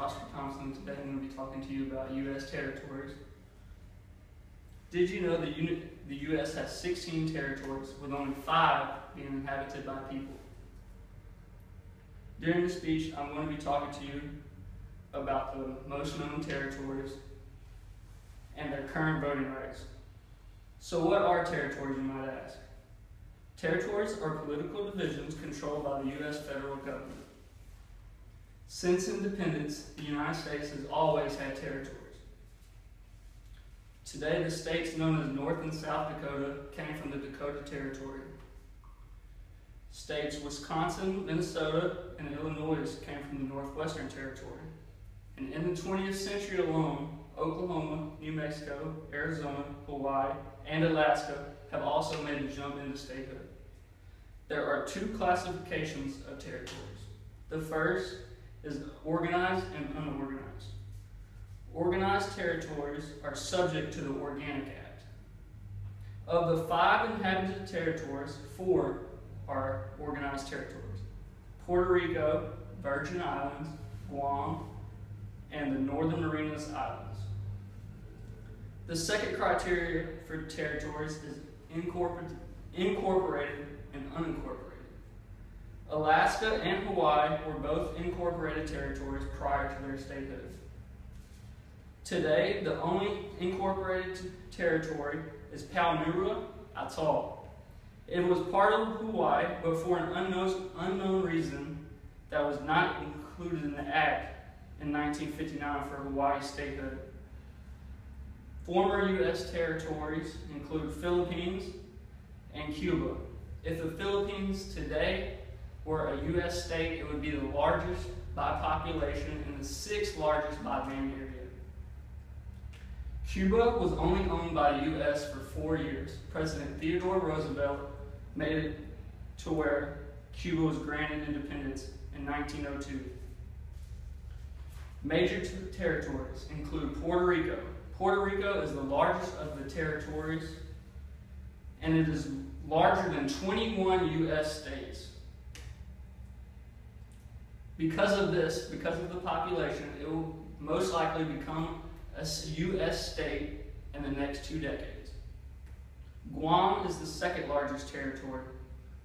Thompson. Today I'm going to be talking to you about U.S. territories. Did you know that the U.S. has 16 territories, with only 5 being inhabited by people? During the speech, I'm going to be talking to you about the most known territories and their current voting rights. So what are territories, you might ask? Territories are political divisions controlled by the U.S. federal government. Since independence, the United States has always had territories. Today, the states known as North and South Dakota came from the Dakota Territory. States Wisconsin, Minnesota, and Illinois came from the Northwestern Territory. And in the 20th century alone, Oklahoma, New Mexico, Arizona, Hawaii, and Alaska have also made a jump into statehood. There are 2 classifications of territories. The first is organized and unorganized. Organized territories are subject to the Organic Act. Of the 5 inhabited territories, 4 are organized territories: Puerto Rico, Virgin Islands, Guam, and the Northern Marianas Islands. The second criteria for territories is incorporated and unincorporated. Alaska and Hawaii were both incorporated territories prior to their statehood. Today, the only incorporated territory is Palmyra Atoll. It was part of Hawaii, but for an unknown reason that was not included in the Act in 1959 for Hawaii statehood. Former U.S. territories include Philippines and Cuba. If the Philippines today were a U.S. state, it would be the largest by population and the 6th largest by land area. Cuba was only owned by the U.S. for 4 years. President Theodore Roosevelt made it to where Cuba was granted independence in 1902. Major territories include Puerto Rico. Puerto Rico is the largest of the territories, and it is larger than 21 U.S. states. Because of this, because of the population, it will most likely become a U.S. state in the next 2 decades. Guam is the 2nd largest territory,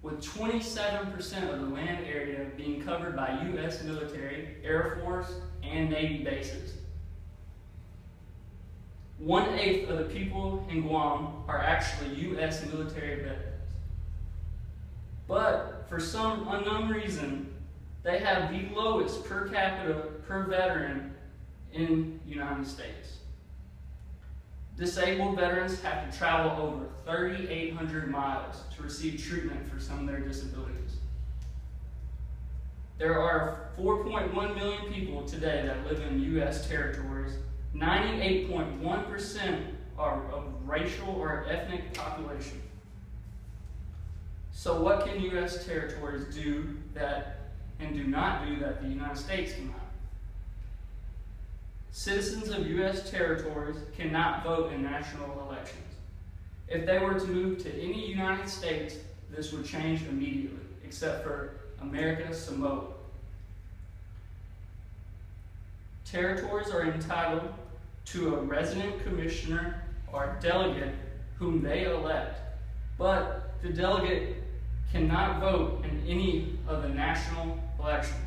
with 27% of the land area being covered by U.S. military, Air Force, and Navy bases. 1/8 of the people in Guam are actually U.S. military veterans. But for some unknown reason, they have the lowest per capita per veteran in the United States. Disabled veterans have to travel over 3,800 miles to receive treatment for some of their disabilities. There are 4.1 million people today that live in U.S. territories. 98.1% are of racial or ethnic population. So what can U.S. territories do that and do not do that the United States cannot? Citizens of U.S. territories cannot vote in national elections. If they were to move to any United States, this would change immediately, except for America Samoa. Territories are entitled to a resident commissioner or delegate whom they elect, but the delegate cannot vote in any of the national elections.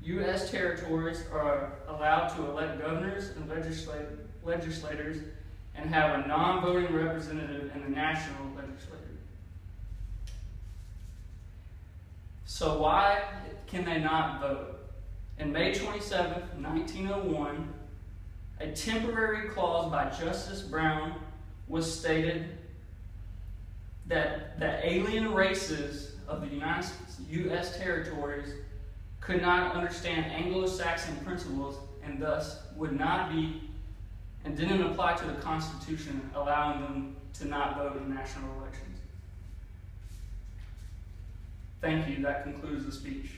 U.S. territories are allowed to elect governors and legislators and have a non-voting representative in the national legislature. So why can they not vote? In May 27, 1901, a temporary clause by Justice Brown was stated that the alien races of the U.S. territories could not understand Anglo-Saxon principles and thus would not be and didn't apply to the Constitution, allowing them to not vote in national elections. Thank you. That concludes the speech.